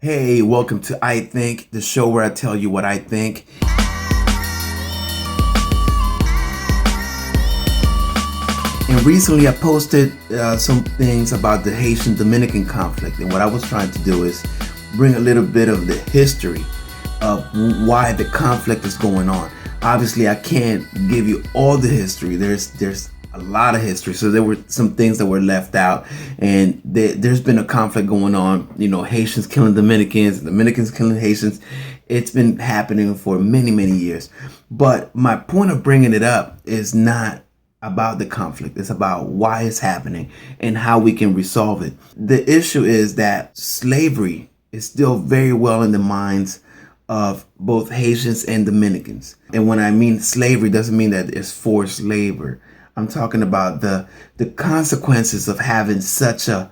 Hey, welcome to I Think, the show where I tell you what I think. And recently I posted some things about the Haitian-Dominican conflict. And what I was trying to do is bring a little bit of the history of why the conflict is going on. Obviously, I can't give you all the history. There's a lot of history. So there were some things that were left out. And there's been a conflict going on. You know, Haitians killing Dominicans, Dominicans killing Haitians. It's been happening for many, many years. But my point of bringing it up is not about the conflict. It's about why it's happening and how we can resolve it. The issue is that slavery is still very well in the minds of both Haitians and Dominicans. And when I mean slavery, doesn't mean that it's forced labor. I'm talking about the consequences of having such a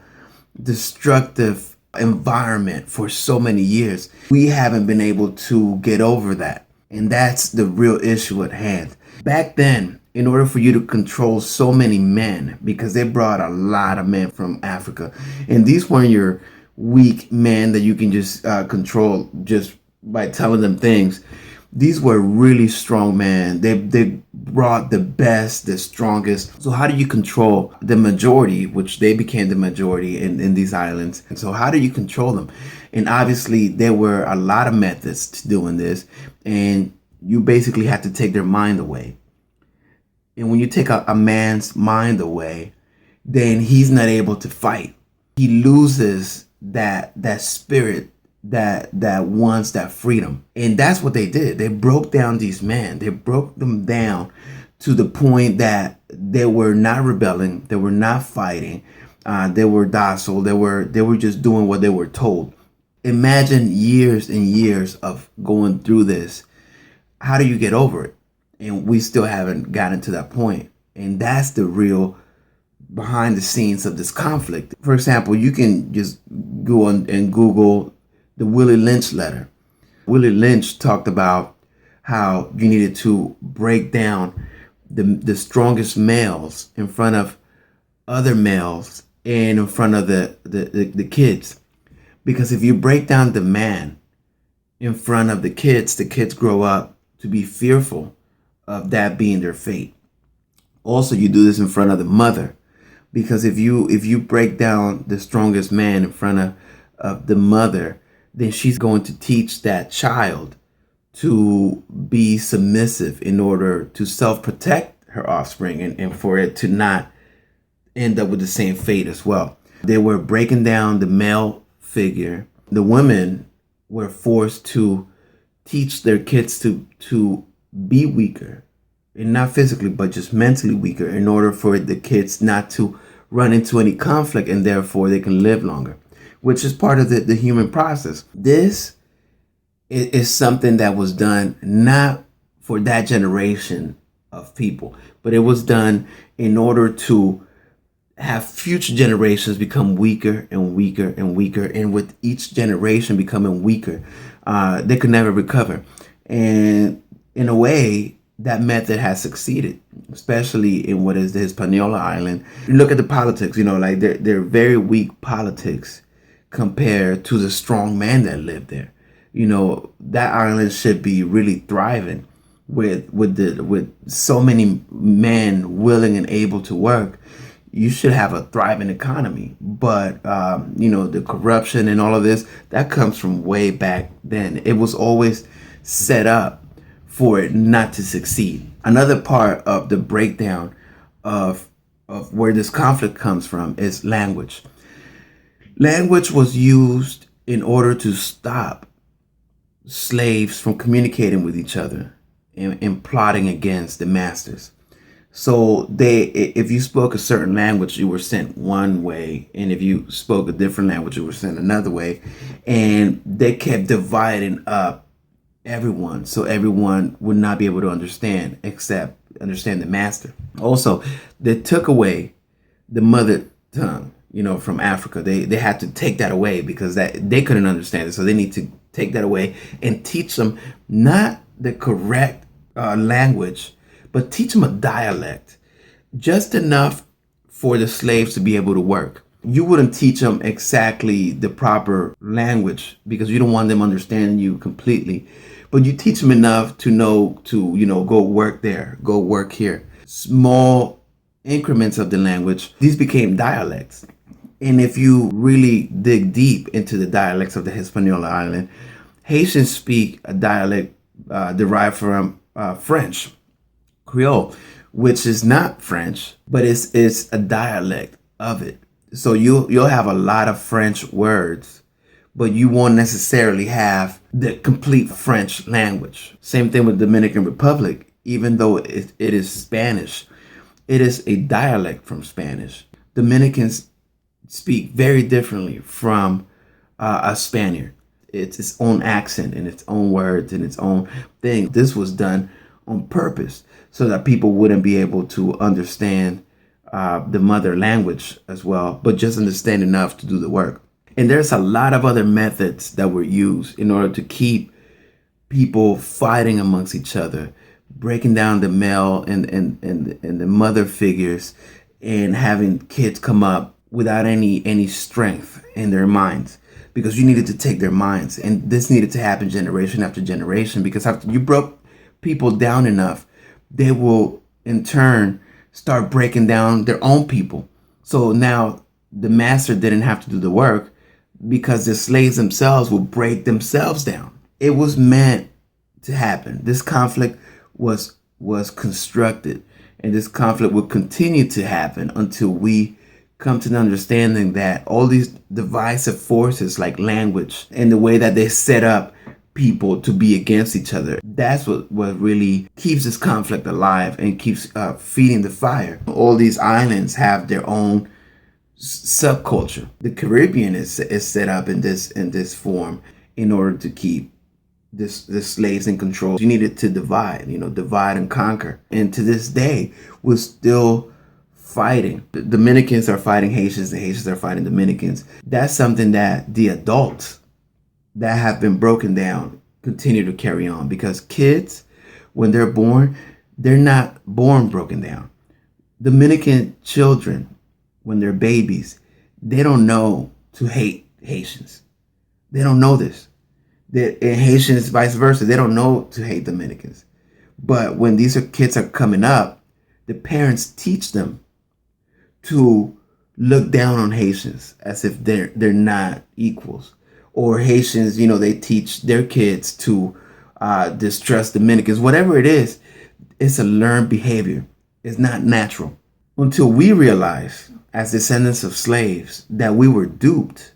destructive environment for so many years. We haven't been able to get over that. And that's the real issue at hand. Back then, in order for you to control so many men, because they brought a lot of men from Africa, and these weren't your weak men that you can just control just by telling them things. These were really strong men. They brought the best, the strongest. So how do you control the majority, which they became the majority in these islands? And so how do you control them? And obviously there were a lot of methods to doing this, and you basically had to take their mind away. And when you take a man's mind away, then he's not able to fight. He loses that spirit that wants that freedom. And that's what they did. They broke down these men. They broke them down to the point that they were not rebelling. They were not fighting. They were docile. They were just doing what they were told. Imagine years and years of going through this. How do you get over it? And we still haven't gotten to that point. And that's the real behind the scenes of this conflict. For example, you can just go on and Google the Willie Lynch letter. Willie Lynch talked about how you needed to break down the strongest males in front of other males and in front of the kids. Because if you break down the man in front of the kids grow up to be fearful of that being their fate. Also, you do this in front of the mother, because if you break down the strongest man in front of the mother, then she's going to teach that child to be submissive in order to self-protect her offspring and for it to not end up with the same fate as well. They were breaking down the male figure. The women were forced to teach their kids to be weaker, and not physically, but just mentally weaker, in order for the kids not to run into any conflict, and therefore they can live longer, which is part of the human process. This is something that was done not for that generation of people, but it was done in order to have future generations become weaker and weaker and weaker. And with each generation becoming weaker, they could never recover. And in a way, that method has succeeded, especially in what is the Hispaniola Island. You look at the politics, like they're very weak politics compared to the strong man that lived there. That island should be really thriving with so many men willing and able to work. You should have a thriving economy. But, the corruption and all of this, that comes from way back then. It was always set up for it not to succeed. Another part of the breakdown of where this conflict comes from is language. Language was used in order to stop slaves from communicating with each other and plotting against the masters. So if you spoke a certain language, you were sent one way, and if you spoke a different language, you were sent another way. And they kept dividing up everyone, so everyone would not be able to understand except understand the master. Also, they took away the mother tongue, from Africa. They had to take that away because they couldn't understand it. So they need to take that away and teach them not the correct language, but teach them a dialect, just enough for the slaves to be able to work. you wouldn't teach them exactly the proper language because you don't want them understanding you completely. But you teach them enough to know to, go work there, go work here. Small increments of the language, these became dialects. And if you really dig deep into the dialects of the Hispaniola island, Haitians speak a dialect derived from French, Creole, which is not French, but it's a dialect of it. So you'll have a lot of French words, but you won't necessarily have the complete French language. Same thing with Dominican Republic, even though it is Spanish, it is a dialect from Spanish. Dominicans speak very differently from a Spaniard. It's its own accent and its own words and its own thing. This was done on purpose so that people wouldn't be able to understand the mother language as well, but just understand enough to do the work. And there's a lot of other methods that were used in order to keep people fighting amongst each other, breaking down the male and the mother figures, and having kids come up without any strength in their minds, because you needed to take their minds. And this needed to happen generation after generation, because after you broke people down enough, they will in turn start breaking down their own people. So now the master didn't have to do the work, because the slaves themselves will break themselves down. It was meant to happen. This conflict was constructed, and this conflict will continue to happen until we come to the understanding that all these divisive forces like language and the way that they set up people to be against each other, that's what really keeps this conflict alive and keeps feeding the fire. All these islands have their own subculture. The Caribbean is set up in this form in order to keep the slaves in control. You needed to divide and conquer. And to this day, we're still fighting. The Dominicans are fighting Haitians, the Haitians are fighting Dominicans. That's something that the adults that have been broken down continue to carry on, because kids, when they're born, they're not born broken down. Dominican children, when they're babies, they don't know to hate Haitians. They don't know this. And Haitians, vice versa, they don't know to hate Dominicans. But when these kids are coming up, the parents teach them to look down on Haitians as if they're not equals. Or Haitians, they teach their kids to distrust Dominicans. Whatever it is, it's a learned behavior. It's not natural. Until we realize, as descendants of slaves, that we were duped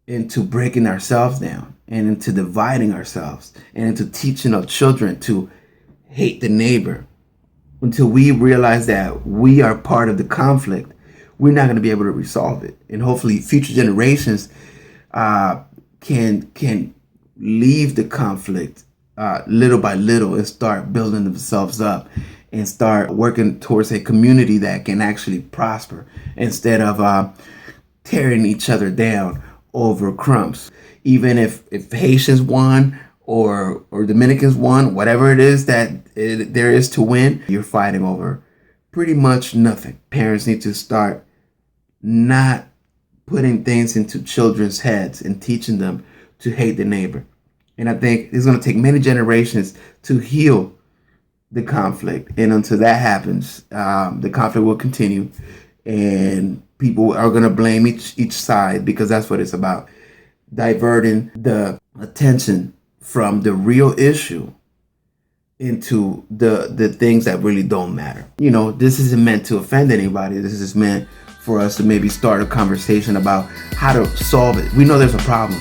into breaking ourselves down and into dividing ourselves and into teaching our children to hate the neighbor. Until we realize that we are part of the conflict, we're not going to be able to resolve it. And hopefully future generations can leave the conflict little by little and start building themselves up and start working towards a community that can actually prosper, instead of tearing each other down over crumbs. Even if Haitians won or Dominicans won, whatever it is that there is to win, you're fighting over pretty much nothing. Parents need to start not putting things into children's heads and teaching them to hate the neighbor. And I think it's going to take many generations to heal the conflict. And until that happens, the conflict will continue, and people are going to blame each side, because that's what it's about. Diverting the attention from the real issue into the things that really don't matter. This isn't meant to offend anybody. This is meant for us to maybe start a conversation about how to solve it. We know there's a problem,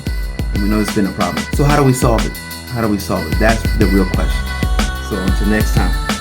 and we know it's been a problem. So how do we solve it? How do we solve it? That's the real question. So until next time.